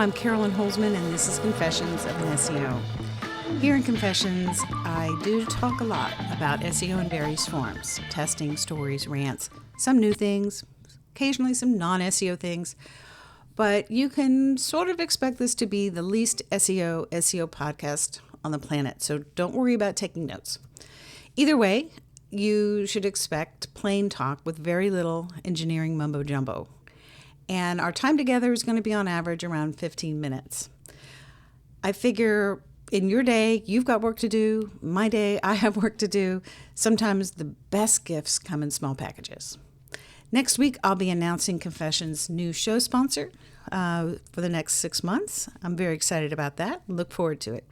I'm Carolyn Holzman, and this is Confessions of an SEO. Here in Confessions, I do talk a lot about SEO in various forms, testing, stories, rants, some new things, occasionally some non-SEO things, but you can sort of expect this to be the least SEO podcast on the planet, so don't worry about taking notes. Either way, you should expect plain talk with very little engineering mumbo-jumbo. And our time together is going to be on average around 15 minutes. I figure in your day, you've got work to do. My day, I have work to do. Sometimes the best gifts come in small packages. Next week, I'll be announcing Confessions' new show sponsor for the next 6 months. I'm very excited about that. Look forward to it.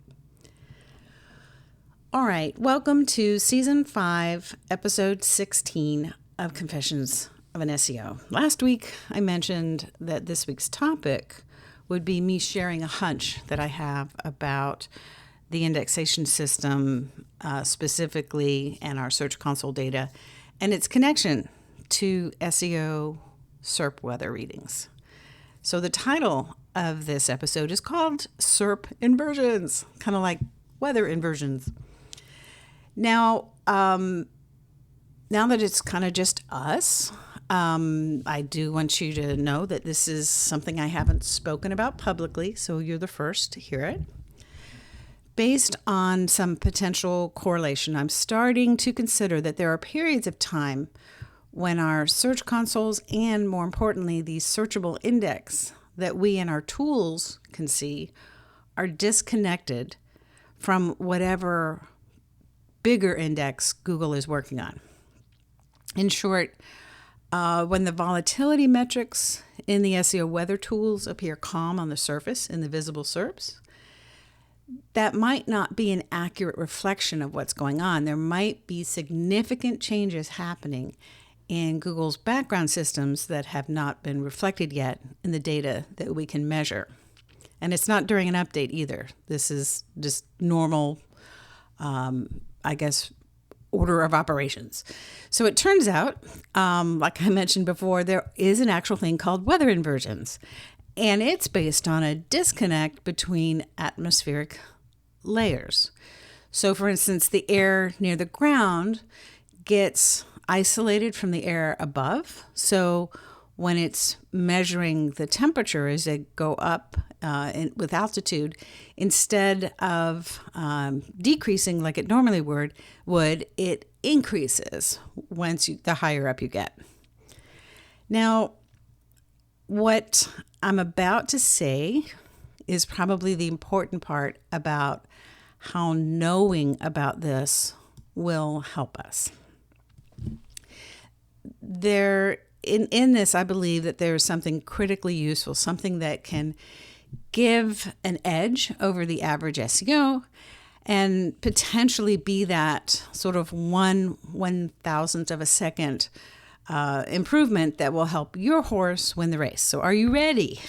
All right, welcome to Season 5, Episode 16 of Confessions of an SEO. Last week, I mentioned that this week's topic would be me sharing a hunch that I have about the indexation system specifically and our Search Console data and its connection to SEO SERP weather readings. So the title of this episode is called SERP Inversions, kind of like weather inversions. Now that it's kind of just us, I do want you to know that this is something I haven't spoken about publicly, so you're the first to hear it. Based on some potential correlation, I'm starting to consider that there are periods of time when our search consoles and, more importantly, the searchable index that we and our tools can see are disconnected from whatever bigger index Google is working on. In short, when the volatility metrics in the SEO weather tools appear calm on the surface in the visible SERPs, that might not be an accurate reflection of what's going on. There might be significant changes happening in Google's background systems that have not been reflected yet in the data that we can measure. And it's not during an update either. This is just normal, order of operations. So it turns out, like I mentioned before, there is an actual thing called weather inversions, and it's based on a disconnect between atmospheric layers. So for instance, the air near the ground gets isolated from the air above. So when it's measuring the temperature as they go up with altitude, instead of decreasing like it normally would, it increases the higher up you get. Now, what I'm about to say is probably the important part about how knowing about this will help us. In this, I believe that there is something critically useful, something that can give an edge over the average SEO and potentially be that sort of 1/1000th of a second improvement that will help your horse win the race. So are you ready?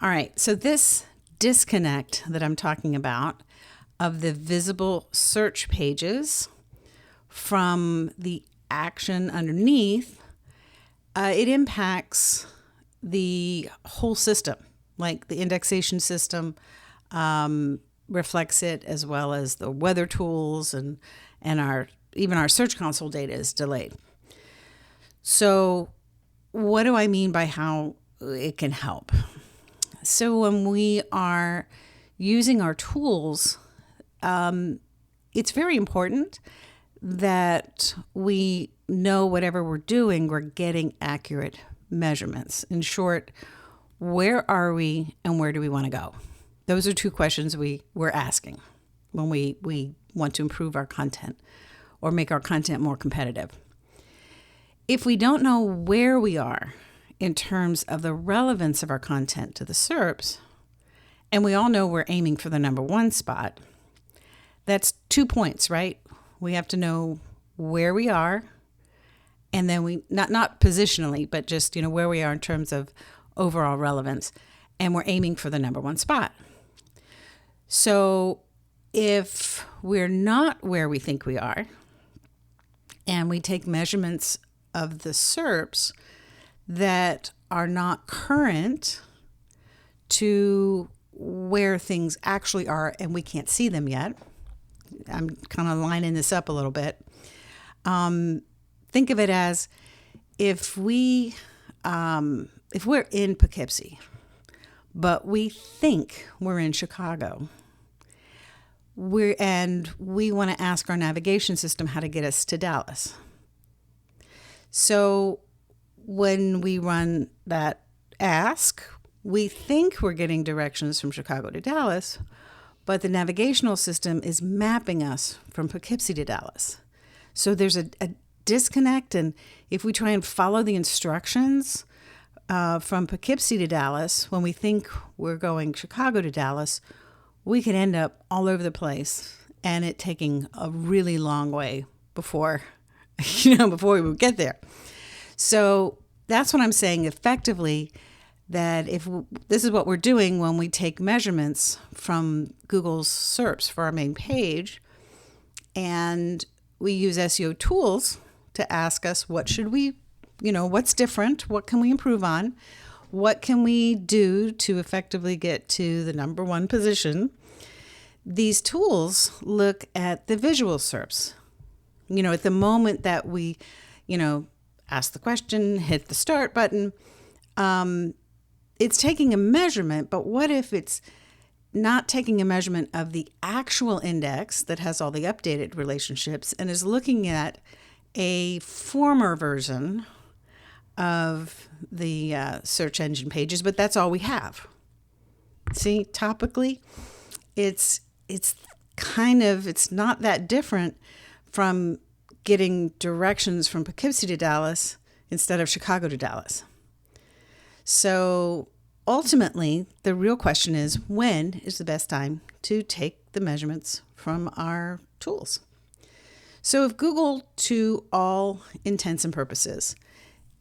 All right. So this disconnect that I'm talking about of the visible search pages from the action underneath, it impacts the whole system, like the indexation system reflects it, as well as the weather tools and even our Search Console data is delayed. So what do I mean by how it can help? So when we are using our tools, it's very important that we know whatever we're doing, we're getting accurate measurements. In short, where are we and where do we want to go? Those are two questions we're asking when we want to improve our content or make our content more competitive. If we don't know where we are in terms of the relevance of our content to the SERPs, and we all know we're aiming for the number one spot, that's 2 points, right? We have to know where we are, and then we not positionally, but just where we are in terms of overall relevance, and we're aiming for the number one spot. So if we're not where we think we are, and we take measurements of the SERPs that are not current to where things actually are, and we can't see them yet. I'm kind of lining this up a little bit. Think of it as if we're in Poughkeepsie, but we think we're in Chicago. We want to ask our navigation system how to get us to Dallas. So when we run that ask, we think we're getting directions from Chicago to Dallas, but the navigational system is mapping us from Poughkeepsie to Dallas. So there's a disconnect, and if we try and follow the instructions from Poughkeepsie to Dallas, when we think we're going Chicago to Dallas, we can end up all over the place and it taking a really long way before we would get there. So that's what I'm saying effectively, that if this is what we're doing when we take measurements from Google's SERPs for our main page, and we use SEO tools to ask us what's different, what can we improve on, what can we do to effectively get to the number one position. These tools look at the visual SERPs. At the moment that we, ask the question, hit the start button, it's taking a measurement, but what if it's not taking a measurement of the actual index that has all the updated relationships and is looking at a former version of the search engine pages, but that's all we have. See, topically, it's not that different from getting directions from Poughkeepsie to Dallas instead of Chicago to Dallas. So ultimately, the real question is, when is the best time to take the measurements from our tools? So if Google, to all intents and purposes,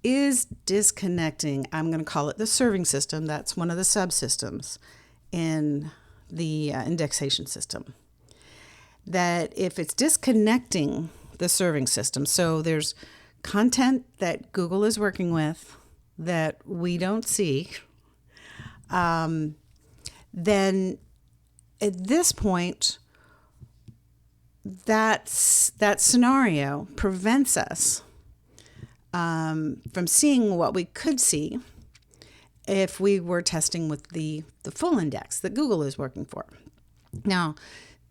is disconnecting, I'm going to call it the serving system, that's one of the subsystems in the indexation system, that if it's disconnecting the serving system, so there's content that Google is working with that we don't see, then at this point, that scenario prevents us from seeing what we could see if we were testing with the full index that Google is working for. Now,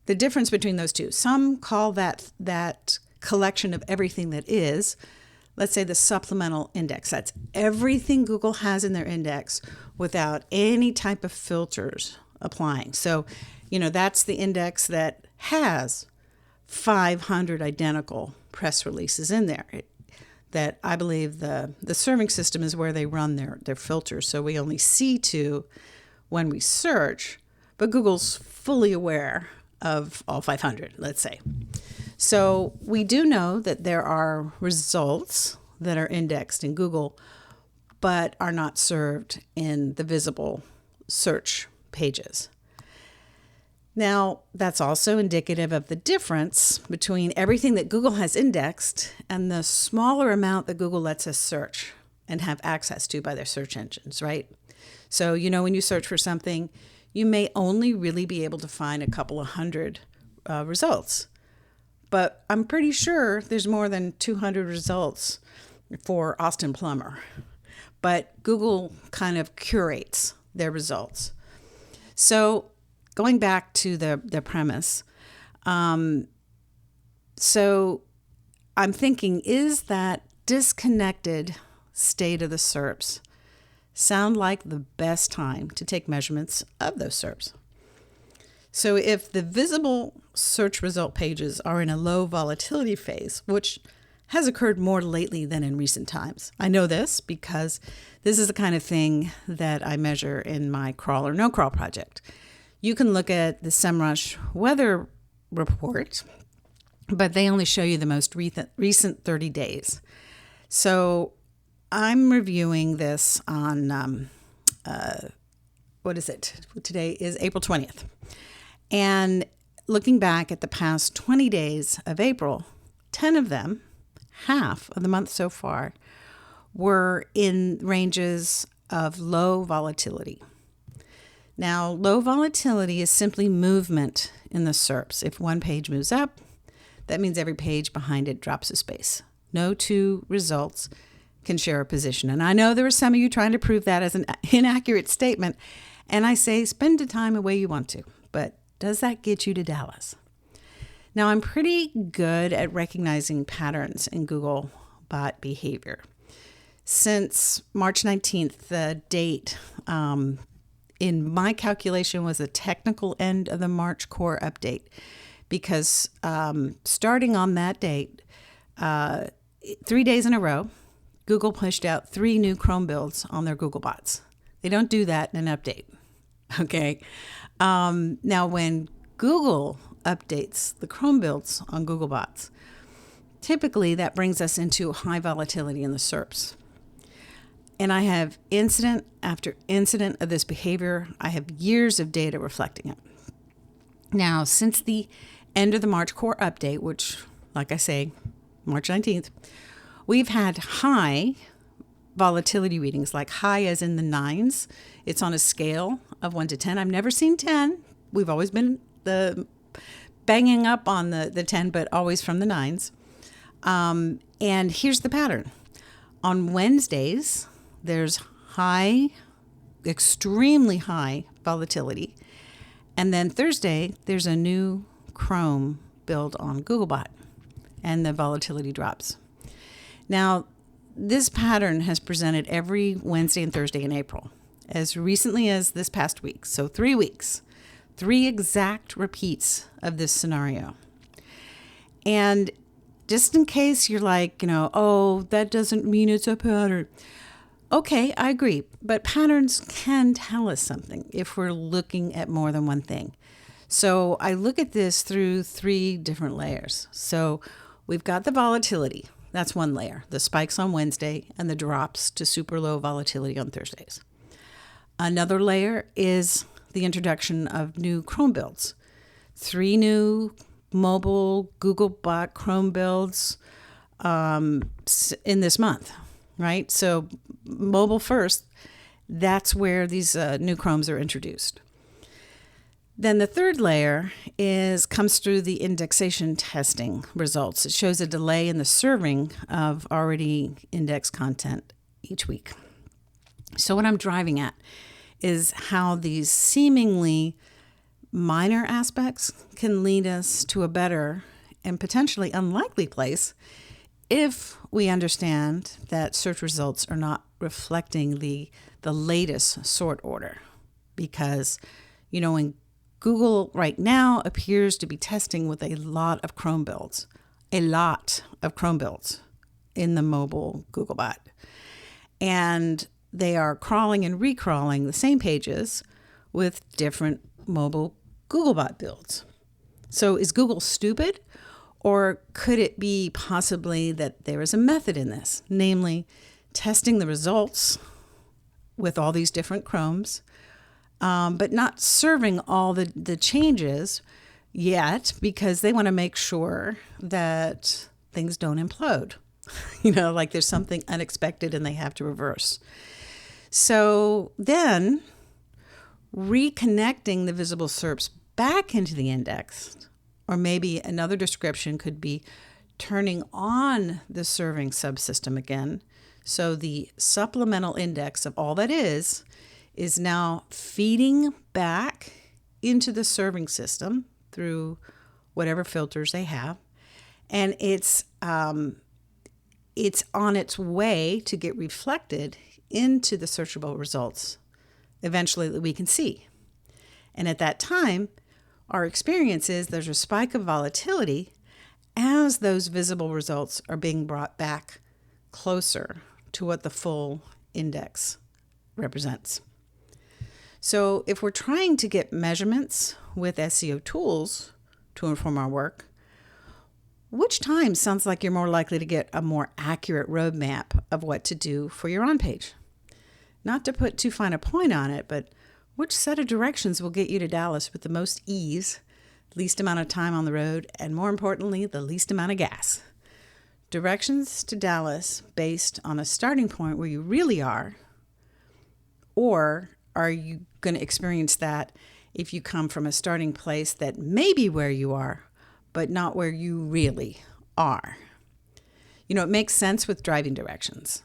the difference between those two, some call that collection of everything that is, let's say the supplemental index. That's everything Google has in their index without any type of filters applying. So, that's the index that has 500 identical press releases in there. That I believe the serving system is where they run their filters. So we only see 2 when we search, but Google's fully aware of all 500, let's say. So we do know that there are results that are indexed in Google, but are not served in the visible search pages. Now, that's also indicative of the difference between everything that Google has indexed and the smaller amount that Google lets us search and have access to by their search engines, right? So, when you search for something, you may only really be able to find a couple of hundred results. But I'm pretty sure there's more than 200 results for Austin Plumber. But Google kind of curates their results. So going back to the premise, so I'm thinking, is that disconnected state of the SERPs sound like the best time to take measurements of those SERPs? So if the visible search result pages are in a low volatility phase, which has occurred more lately than in recent times. I know this because this is the kind of thing that I measure in my crawl or no crawl project. You can look at the Semrush weather report, but they only show you the most recent 30 days. So I'm reviewing this on, Today is April 20th. And looking back at the past 20 days of April, 10 of them, half of the month so far, were in ranges of low volatility. Now, low volatility is simply movement in the SERPs. If one page moves up, that means every page behind it drops a space. No two results can share a position. And I know there are some of you trying to prove that as an inaccurate statement. And I say, spend the time the way you want to. But does that get you to Dallas? Now, I'm pretty good at recognizing patterns in Google bot behavior. Since March 19th, the date in my calculation was the technical end of the March core update, because starting on that date, 3 days in a row, Google pushed out 3 new Chrome builds on their Google bots. They don't do that in an update. Okay. Now, when Google updates the Chrome builds on Google bots, typically that brings us into high volatility in the SERPs. And I have incident after incident of this behavior. I have years of data reflecting it. Now, since the end of the March core update, which, like I say, March 19th, we've had high volatility readings, like high as in the 9s. It's on a scale of 1 to 10. I've never seen 10. We've always been banging up on the 10, but always from the 9s. And here's the pattern. On Wednesdays, there's high, extremely high volatility. And then Thursday, there's a new Chrome build on Googlebot, and the volatility drops. Now, this pattern has presented every Wednesday and Thursday in April, as recently as this past week. So 3 weeks, 3 exact repeats of this scenario. And just in case you're like, oh, that doesn't mean it's a pattern. Okay, I agree. But patterns can tell us something if we're looking at more than one thing. So I look at this through 3 different layers. So we've got the volatility. That's one layer, the spikes on Wednesday and the drops to super low volatility on Thursdays. Another layer is the introduction of new Chrome builds. 3 new mobile Googlebot Chrome builds in this month, right? So mobile first, that's where these new Chromes are introduced. Then the third layer comes through the indexation testing results. It shows a delay in the serving of already indexed content each week. So what I'm driving at is how these seemingly minor aspects can lead us to a better and potentially unlikely place if we understand that search results are not reflecting the latest sort order. Because, in Google right now appears to be testing with a lot of Chrome builds in the mobile Googlebot. And they are crawling and recrawling the same pages with different mobile Googlebot builds. So is Google stupid? Or could it be possibly that there is a method in this, namely testing the results with all these different Chromes, but not serving all the changes yet, because they want to make sure that things don't implode. Like there's something unexpected and they have to reverse. So then reconnecting the visible SERPs back into the index, or maybe another description could be turning on the serving subsystem again. So the supplemental index of all that is now feeding back into the serving system through whatever filters they have. And it's on its way to get reflected into the searchable results eventually that we can see. And at that time, our experience is there's a spike of volatility as those visible results are being brought back closer to what the full index represents. So if we're trying to get measurements with SEO tools to inform our work, which time sounds like you're more likely to get a more accurate roadmap of what to do for your on-page? Not to put too fine a point on it, but which set of directions will get you to Dallas with the most ease, least amount of time on the road, and more importantly, the least amount of gas? Directions to Dallas based on a starting point where you really are, or are you going to experience that if you come from a starting place that may be where you are, but not where you really are. It makes sense with driving directions.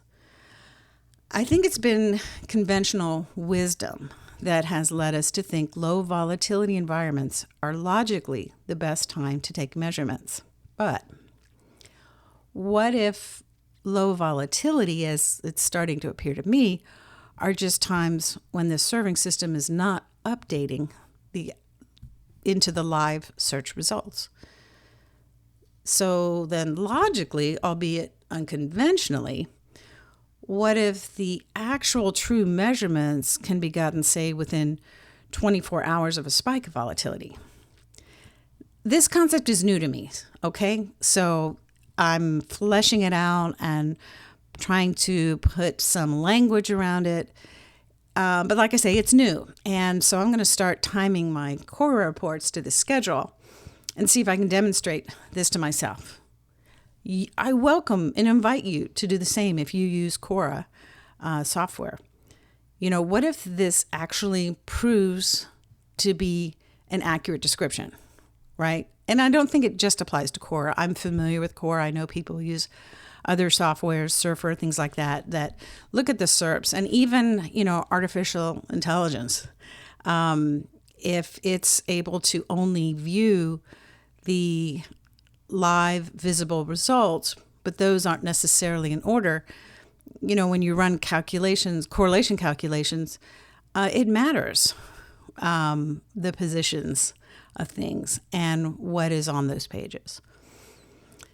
I think it's been conventional wisdom that has led us to think low volatility environments are logically the best time to take measurements. But what if low volatility, as it's starting to appear to me, are just times when the serving system is not updating into the live search results? So then logically, albeit unconventionally, what if the actual true measurements can be gotten, say, within 24 hours of a spike of volatility? This concept is new to me, okay? So I'm fleshing it out and trying to put some language around it. But like I say, it's new. And so I'm going to start timing my Cora reports to the schedule and see if I can demonstrate this to myself. I welcome and invite you to do the same if you use Cora software. What if this actually proves to be an accurate description, right? And I don't think it just applies to Cora. I'm familiar with Cora. I know people use other softwares, Surfer, things like that, that look at the SERPs and even, artificial intelligence. If it's able to only view the live visible results, but those aren't necessarily in order, when you run correlation calculations, it matters, the positions of things and what is on those pages.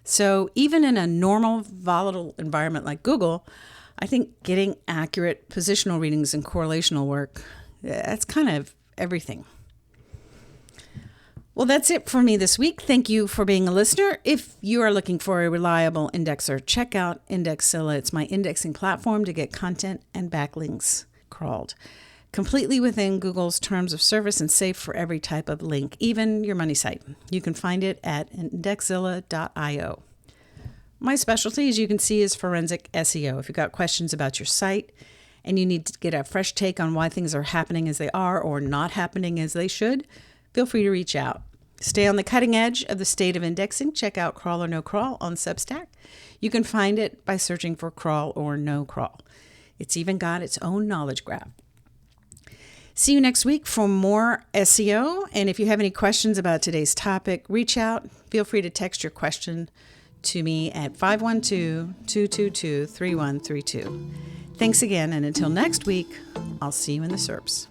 So even in a normal volatile environment like Google, I think getting accurate positional readings and correlational work, that's kind of everything. Well, that's it for me this week. Thank you for being a listener. If you are looking for a reliable indexer, check out Indexilla. It's my indexing platform to get content and backlinks crawled, completely within Google's terms of service and safe for every type of link, even your money site. You can find it at indexilla.io. My specialty, as you can see, is forensic SEO. If you've got questions about your site and you need to get a fresh take on why things are happening as they are or not happening as they should, feel free to reach out. Stay on the cutting edge of the state of indexing. Check out Crawl or No Crawl on Substack. You can find it by searching for Crawl or No Crawl. It's even got its own knowledge graph. See you next week for more SEO. And if you have any questions about today's topic, reach out. Feel free to text your question to me at 512-222-3132. Thanks again, and until next week, I'll see you in the SERPs.